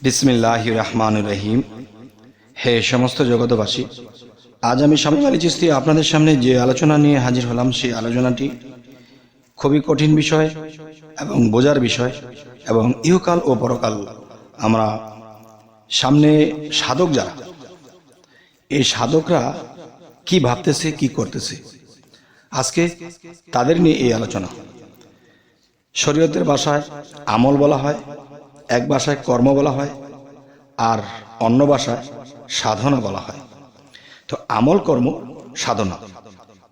বিসমিল্লাহির রহমানির রহিম। হে সমস্ত জগতবাসী, আজ আমি শামীম আলী চিশতি আপনাদের সামনে যে আলোচনা নিয়ে হাজির হলাম, সেই আলোচনাটি খুবই কঠিন বিষয় এবং বোঝার বিষয়। এবং ইহকাল ও পরকাল আমরা সামনে সাধক যারা, এই সাধকরা কি ভাবতেছে, কি করতেছে, আজকে তাদের নিয়ে এই আলোচনা। শরীয়তের ভাষায় আমল বলা হয়, এক ভাষায় কর্ম বলা হয়, আর অন্য ভাষায় সাধনা বলা হয়। তো আমল, কর্ম, সাধনা,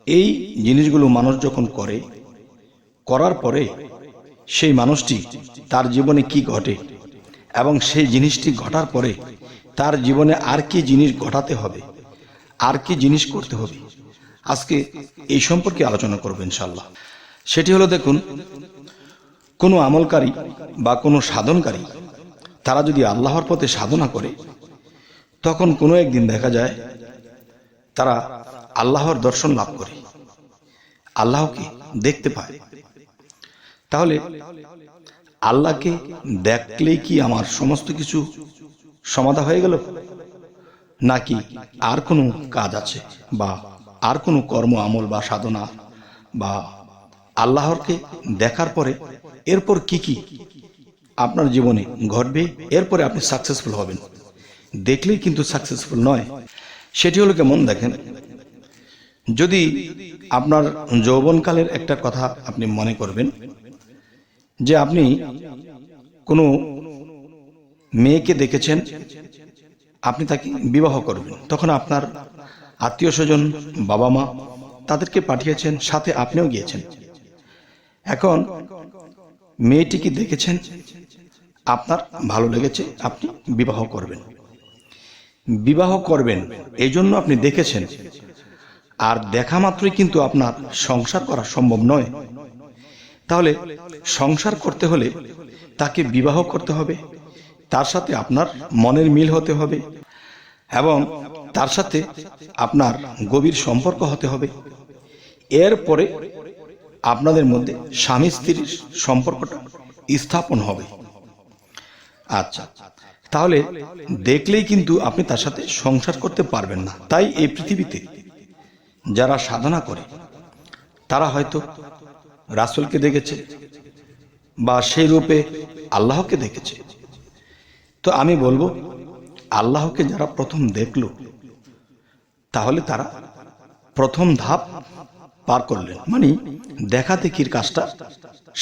এই জিনিসগুলো মানুষ যখন করার পরে সেই মানুষটি তার জীবনে কি ঘটে এবং সেই জিনিসটি ঘটার পরে তার জীবনে আর কি জিনিস ঘটাতে হবে, আর কি জিনিস করতে হবে, আজকে এই সম্পর্কে আলোচনা করব ইনশাআল্লাহ। সেটি হলো, দেখুন, কোনো আমলকারী বা কোনো সাধনকারী তারা যদি আল্লাহর পথে সাধনা করে, তখন কোনো একদিন দেখা যায় তারা আল্লাহর দর্শন লাভ করে, আল্লাহকে দেখতে পায়। তাহলে আল্লাহকে দেখলেই কি আমার সমস্ত কিছু সমাধা হয়ে গেল, নাকি আর কোনো কাজ আছে, বা আর কোনো কর্ম, আমল বা সাধনা, বা আল্লাহরকে দেখার পরে এরপর কি কি আপনার জীবনে ঘটবে, এরপরে আপনি সাকসেসফুল হবেন? দেখলেই কিন্তু সাকসেসফুল নয়। সেটি হলো কেমন, দেখেন, যদি আপনার যৌবনকালের একটা কথা আপনি মনে করবেন, যে আপনি কোনো মেয়েকে দেখেছেন, আপনি তাকে বিবাহ করবেন, তখন আপনার আত্মীয় স্বজন, বাবা মা, তাদেরকে পাঠিয়েছেন, সাথে আপনিও গিয়েছেন। এখন মেয়েটিকে দেখেছেন, আপনার ভালো লেগেছে, আপনি বিবাহ করবেন, এই জন্য আপনি দেখেছেন। আর দেখা মাত্রই কিন্তু আপনার সংসার করা সম্ভব নয়। তাহলে সংসার করতে হলে তাকে বিবাহ করতে হবে, তার সাথে আপনার মনের মিল হতে হবে, এবং তার সাথে আপনার গভীর সম্পর্ক হতে হবে। এরপরে আপনাদের মধ্যে স্বামী স্ত্রীর সম্পর্কটা স্থাপন হবে। আচ্ছা, তাহলে দেখলেই কিন্তু আপনি তার সাথে সংসার করতে পারবেন না। তাই এই পৃথিবীতে যারা সাধনা করে, তারা হয়তো রাসূলকে দেখেছে, বা সেই রূপে আল্লাহকে দেখেছে। তো আমি বলবো, আল্লাহকে যারা প্রথম দেখলো, তাহলে তারা প্রথম ধাপ পার করলেন, মানে দেখা দেখির কাজটা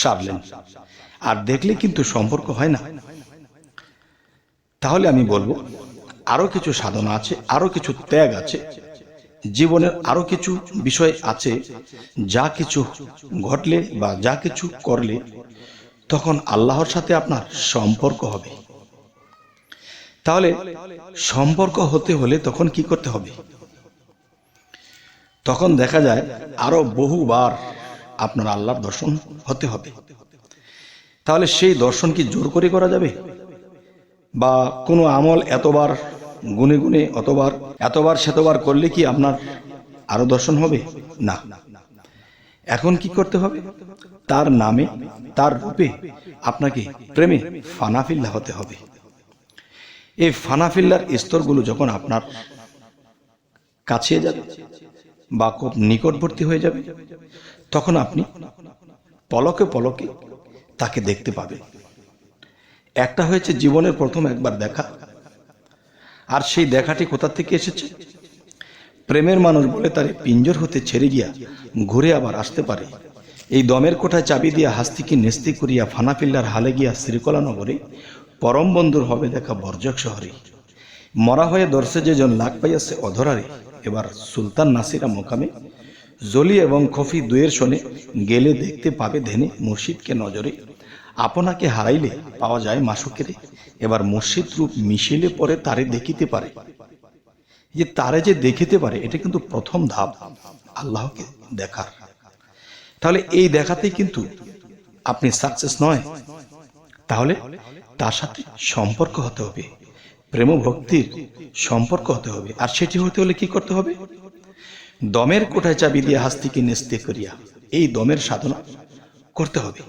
সারলেন। আর দেখলে কিন্তু সম্পর্ক হয় না। তাহলে আমি বলবো, আরো কিছু সাধনা আছে, আরো কিছু ত্যাগ আছে, জীবনের আরো কিছু বিষয় আছে, যা কিছু ঘটলে বা যা কিছু করলে তখন আল্লাহর সাথে আপনার সম্পর্ক হবে। তাহলে সম্পর্ক হতে হলে তখন কি করতে হবে? তখন দেখা যায় আরো বহুবার আপনার আল্লাহর দর্শন হতে হবে। তাহলে সেই দর্শন কি জোর করে করা যাবে? বা কোনো আমল এতবার গুনে গুনে এতবার শতবার করলে কি আপনার আরো দর্শন হবে? না। এখন কি করতে হবে? তার নামে, তার রূপে আপনাকে প্রেমে ফানাফিল্লা হতে হবে। এই ফানাফিল্লার স্তরগুলো যখন আপনার কাছে যাবে বা খুব নিকটবর্তী হয়ে যাবে, তখন আপনি পলকে পলকে তাকে দেখতে পাবেন। একটা হয়েছে জীবনের প্রথম একবার দেখা, আর সেই দেখাটি কোথা থেকে এসেছে? প্রেমের মানুষ বলে তারে পিঞ্জর হতে ছেড়ে গিয়া ঘুরে আবার আসতে পারে। এই দমের কোঠায় চাবি দিয়া হাস্তিকে নেস্তি করিয়া ফানাফিল্লার হালে গিয়া শ্রীকলা নগরে পরম বন্ধুর হবে দেখা বর্জক শহরে। মরা হয়ে দর্শে যেজন লাগ পাইয়াছে অধরারে, এবার সুলতান নাসিরা মোকামে জলি এবং খফি দুয়ের শোনে গেলে দেখতে পাবে ধেনে মুর্শিদকে নজরে। আপনাকে হারাইলে পাওয়া যায় মাসুকেরে, এবার মুর্শিদ রূপ মিশিলে পরে তারে দেখিতে পারে। যে তারে যে দেখিতে পারে, এটা কিন্তু প্রথম ধাপ আল্লাহকে দেখার। তাহলে এই দেখাতেই কিন্তু আপনি সাকসেস নয়। তাহলে তার সাথে সম্পর্ক হতে হবে, প্রেম ভক্তির সম্পর্ক হতে হবে। আর সেটি হতে হলে কি করতে হবে? দমের কোঠায় চাবি দিয়ে হাস্তিকে নেস্তে করিয়া, এই দমের সাধনা করতে হবে।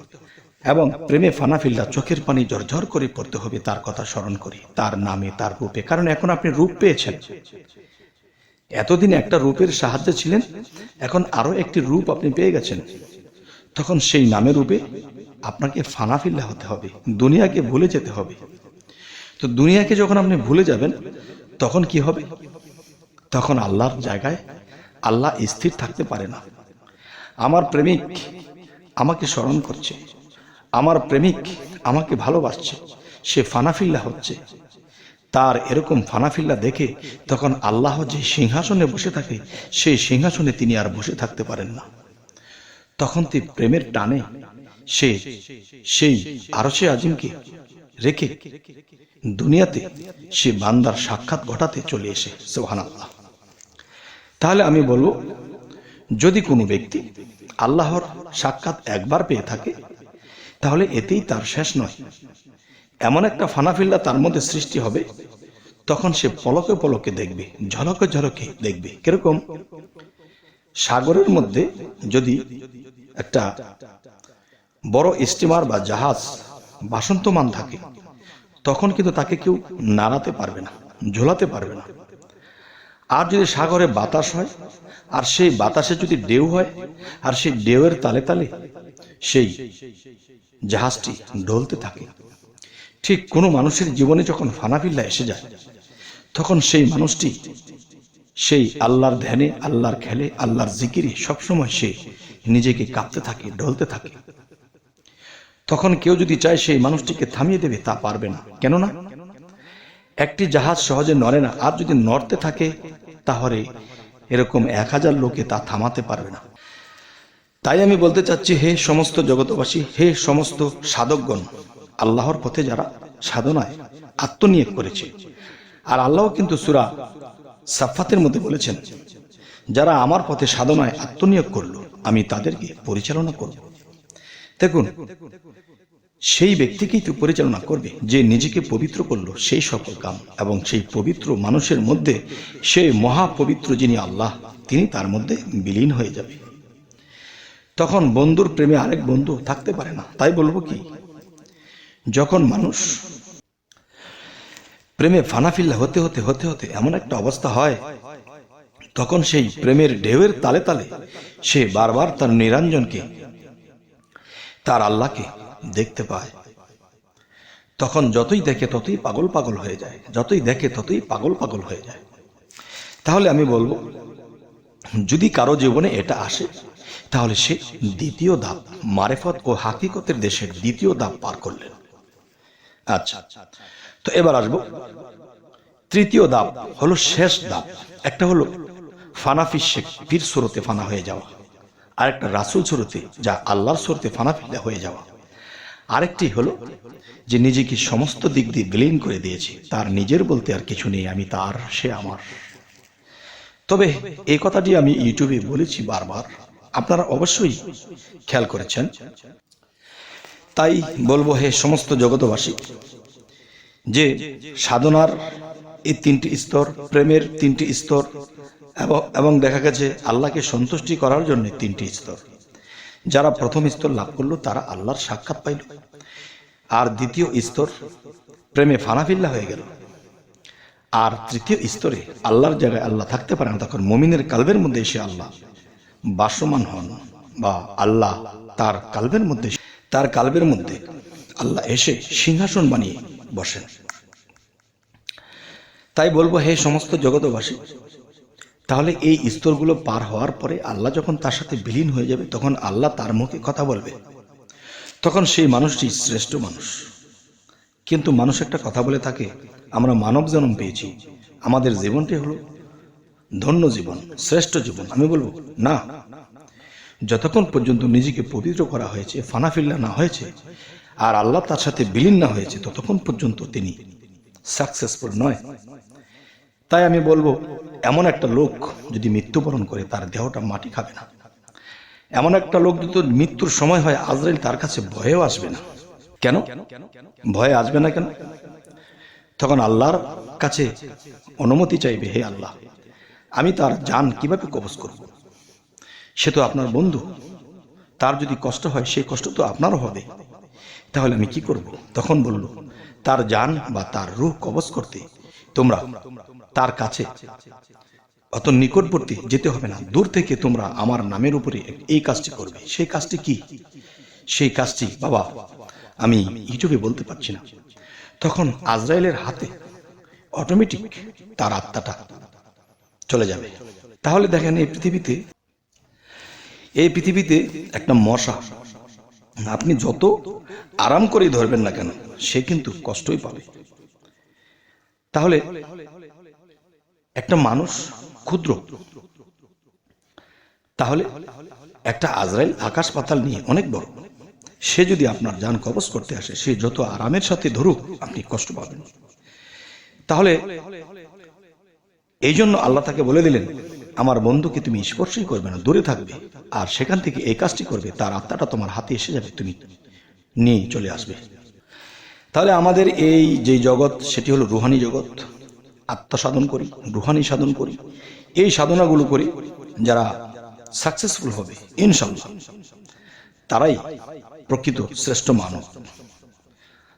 এবং প্রেমে ফানাফিল্লা চোখের পানি ঝরঝর করে পড়তে হবে তার কথা স্মরণ করে, তার নামে, তার রূপে। কারণ এখন আপনি রূপ পেয়েছেন, এতদিন একটা রূপের সাহায্যে ছিলেন, এখন আরো একটি রূপ আপনি পেয়ে গেছেন। তখন সেই নামে রূপে আপনাকে ফানাফিল্লা হতে হবে, দুনিয়াকে ভুলে যেতে হবে। তো দুনিয়াকে যখন আপনি ভুলে যাবেন তখন কি হবে? তখন আল্লাহর জায়গায় আল্লাহ স্থির থাকতে পারে না। আমার প্রেমিক আমাকে স্মরণ করছে, আমার প্রেমিক আমাকে ভালোবাসছে, সে ফানাফিল্লা হচ্ছে। তার এরকম ফানাফিল্লা দেখে তখন আল্লাহ যে সিংহাসনে বসে থাকে সেই সিংহাসনে তিনি আর বসে থাকতে পারেন না। তখন তিনি প্রেমের টানে সেই আরশে আজিমকে রেখে দুনিয়াতে সে বান্দার সাক্ষাৎ ঘটাতে চলে এসে। সুবহানাল্লাহ। তাহলে আমি বলবো, যদি কোনো ব্যক্তি আল্লাহর সাক্ষাৎ একবার পেয়ে থাকে তাহলে এতেই তার শেষ নয়। এমন একটা ফানাফিল্লা তার মধ্যে সৃষ্টি হবে, তখন সে পলকে পলকে দেখবে, ঝলকে ঝলকে দেখবে। কিরকম? সাগরের মধ্যে যদি একটা বড় স্টিমার বা জাহাজ ভাসন্তমান থাকে, তখন কিন্তু তাকে কেউ নাড়াতে পারবে না, ঝোলাতে পারবে না। আর যদি সাগরে বাতাস হয়, আর সেই বাতাসে যদি ঢেউ হয়, আর সেই ঢেউয়ের তালে তালে সেই জাহাজটি ঢলতে থাকে, ঠিক কোনো মানুষের জীবনে যখন ফানাফিল্লা এসে যায় তখন সেই মানুষটি সেই আল্লাহর ধ্যানে, আল্লাহর খেলে, আল্লাহর জিকিরে সবসময় সে নিজেকে কাঁপতে থাকে, ঢলতে থাকে। তখন কেউ যদি চায় সেই মানুষটিকে থামিয়ে দেবে, তা পারবে না। কেননা একটি জাহাজ সহজে নড়ে না, আর যদি নড়তে থাকে তাহলে এরকম 1000 লোকে তা থামাতে পারবে না। তাই আমি বলতে চাচ্ছি, হে সমস্ত জগতবাসী, হে সমস্ত সাধকগণ, আল্লাহর পথে যারা সাধনায় আত্মনিয়োগ করেছে, আর আল্লাহ কিন্তু সূরা সাফফাতের মধ্যে বলেছেন, যারা আমার পথে সাধনায় আত্মনিয়োগ করলো আমি তাদেরকে পরিচালনা করব। দেখুন, সেই ব্যক্তিকেই তো পরিচালনা করবে যে নিজেকে পবিত্র করলো সেই সকল কাম, এবং সেই পবিত্র মানুষের মধ্যে সেই মহাপবিত্র যিনি আল্লাহ, তিনি তার মধ্যে বিলীন হয়ে যাবে। তখন বন্ধুর প্রেমে আরেক বন্ধু থাকতে পারে না। তাই বলবো কি, যখন মানুষ প্রেমে ফানাফিল্লা হতে হতে হতে হতে এমন একটা অবস্থা হয়, তখন সেই প্রেমের ঢেউয়ের তালে তালে সে বারবার তার নিরঞ্জনকে, তার আল্লাহকে দেখতে পায়। তখন যতই দেখে ততই পাগল পাগল হয়ে যায়, যতই দেখে ততই পাগল পাগল হয়ে যায়। তাহলে আমি বলবো, যদি কারো জীবনে এটা আসে তাহলে সে দ্বিতীয় ধাপ, মারেফত ও হাকিকতের দেশের দ্বিতীয় ধাপ পার করলেন। আচ্ছা, তো এবার আসবো তৃতীয় ধাপ, হলো শেষ ধাপ। একটা হলো ফানাফি শেখ, পীর সুরতে ফানা হয়ে যাওয়া। আরেকটা রাসূল সুরতে, যা আল্লাহর সুরতে ফানাফিল্লা হয়ে যাওয়া। আরেকটি হলো যে নিজেকে সমস্ত দিক দিয়ে বিলীন করে দিয়েছে, তার নিজের বলতে আর কিছু নেই, আমি তার, সে আমার। তবে এই কথাটি আমি ইউটিউবে বলেছি বারবার, আপনারা অবশ্যই খেয়াল করেছেন। তাই বলবো, হে সমস্ত জগতবাসী, যে সাধনার এই 3টি স্তর, প্রেমের 3টি স্তর, এবং দেখা গেছে আল্লাহকে সন্তুষ্টি করার জন্য 3টি স্তর। যারা প্রথম স্তর লাভ করলো তারা আল্লাহর সাক্ষাৎ পাইল, আর দ্বিতীয় স্তর প্রেমে ফানাফিল্লা হয়ে গেল, আর তৃতীয় স্তরে আল্লাহর জায়গায় আল্লাহ থাকতে পারে না। তখন মুমিনের কালবের মধ্যে এসে আল্লাহ বাসমান হন, বা আল্লাহ তার কালবের মধ্যে আল্লাহ এসে সিংহাসন বানিয়ে বসেন। তাই বলবো, হে সমস্ত জগতবাসী, তাহলে এই স্তরগুলো পার হওয়ার পরে আল্লাহ যখন তার সাথে বিলীন হয়ে যাবে, তখন আল্লাহ তার মুখে কথা বলবে, তখন সেই মানুষটি শ্রেষ্ঠ মানুষ। কিন্তু মানুষ একটা কথা বলে থাকে, আমরা মানব জন্ম পেয়েছি, আমাদের জীবনটি হলো ধন্য জীবন, শ্রেষ্ঠ জীবন। আমি বলবো না, যতক্ষণ পর্যন্ত নিজেকে পবিত্র করা হয়েছে, ফানাফিল্লা না হয়েছে, আর আল্লাহ তার সাথে বিলীন না হয়েছে, ততক্ষণ পর্যন্ত তিনি সাকসেসফুল নয়। তাই আমি বলবো, এমন একটা লোক যদি মৃত্যুবরণ করে, তার দেহটা মাটি খাবে না। এমন একটা লোক যদি মৃত্যুর সময় হয়, আজরাইল তার কাছে ভয়েও আসবে না। কেন ভয়ে আসবে না? কেন? তখন আল্লাহর কাছে অনুমতি চাইবে, হে আল্লাহ, আমি তার জান কিভাবে কবজ করব? সে তো আপনার বন্ধু, তার যদি কষ্ট হয় সেই কষ্ট তো আপনারও হবে। তাহলে আমি কি করব? তখন বলল, তার জান বা তার রূহ কবজ করতে তোমরা তার কাছে অত নিকটবর্তী যেতে হবে না, দূর থেকে তোমরা আমার নামের উপরে এই কাজটি করবে। সেই কাজটি কি? সেই কাজটি বাবা আমি ইউটিউবে বলতে পারছি না। তখন আজরাইলের হাতে অটোমেটিক তার আত্মাটা চলে যাবে। তাহলে দেখেন, এই পৃথিবীতে একটা মশা আপনি যত আরাম করে ধরবেন না কেন, সে কিন্তু কষ্টই পাবে। তাহলে একটা মানুষ ক্ষুদ্র, তাহলে একটা আজরাইল আকাশ পাতাল নিয়ে অনেক বড়। সে যদি আপনার জান কবজ করতে আসে, সে যত আরামের সাথে ধরুক, আপনি কষ্ট পাবেন। তাহলে এই জন্য আল্লাহ তাকে বলে দিলেন, আমার বন্ধুকে তুমি স্পর্শই করবে না, দূরে থাকবে, আর সেখান থেকে এই কাজটি করবে, তার আত্মাটা তোমার হাতে এসে যাবে, তুমি নিয়ে চলে আসবে। তাহলে আমাদের এই যে জগৎ, সেটি হলো রুহানি জগৎ। আত্মসাধন করি, রুহানি সাধন করি, এই সাধনাগুলো করি। যারা সাকসেসফুল হবে ইনশাআল্লাহ, তারাই প্রকৃত শ্রেষ্ঠ মানব।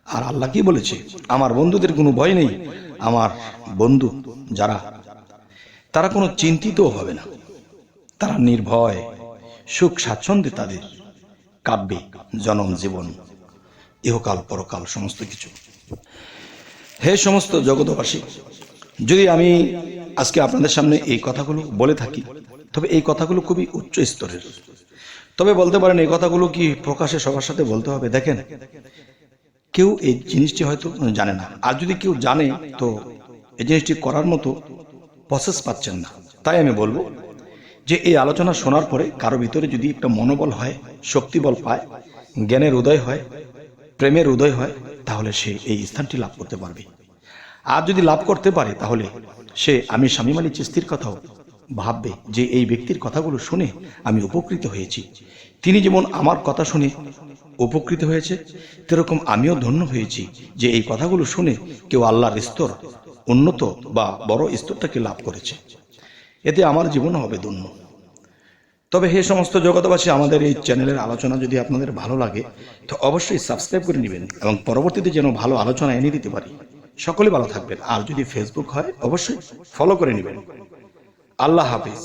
আর আল্লাহ কি বলেছে? আমার বন্ধুদের কোনো ভয় নেই। আমার বন্ধু যারা, তারা কোনো চিন্তিত হবে না, তারা নির্ভয় সুখ স্বাচ্ছন্দ্যে তাদের কাটবে জনম জীবন, ইহকাল পরকাল সমস্ত কিছু। হে সমস্ত জগৎবাসী, যদি আমি আজকে আপনাদের সামনে এই কথাগুলো বলে থাকি, তবে এই কথাগুলো খুবই উচ্চ স্তরের। তবে বলতে পারেন এই কথাগুলো কি প্রকাশে সবার সাথে বলতে হবে? দেখেন, কেউ এই জিনিসটি হয়তো জানে না, আর যদি কেউ জানে তো এই জিনিসটি করার মতো প্রসেস পাচ্ছেন না। তাই আমি বলবো যে এই আলোচনা শোনার পরে কারো ভিতরে যদি একটা মনোবল হয়, শক্তিবল পায়, জ্ঞানের উদয় হয়, প্রেমের উদয় হয়, তাহলে সে এই স্থানটি লাভ করতে পারবে। আর যদি লাভ করতে পারে, তাহলে সে আমি শামীম আলী চিশতির কথাও ভাববে যে এই ব্যক্তির কথাগুলো শুনে আমি উপকৃত হয়েছি। তিনি যেমন আমার কথা শুনে উপকৃত হয়েছে, সেরকম আমিও ধন্য হয়েছি যে এই কথাগুলো শুনে কেউ আল্লাহর স্তর, উন্নত বা বড় স্তরটাকে লাভ করেছে। এতে আমার জীবন হবে ধন্য। তবে হে সমস্ত জগৎবাসী, আমাদের এই চ্যানেলের আলোচনা যদি আপনাদের ভালো লাগে, তো অবশ্যই সাবস্ক্রাইব করে নেবেন এবং পরবর্তীতে যেন ভালো আলোচনা এনে দিতে পারি। সকলে ভালো থাকবেন। আর যদি ফেসবুক হয়, অবশ্যই ফলো করে নেবেন। আল্লাহ হাফিজ।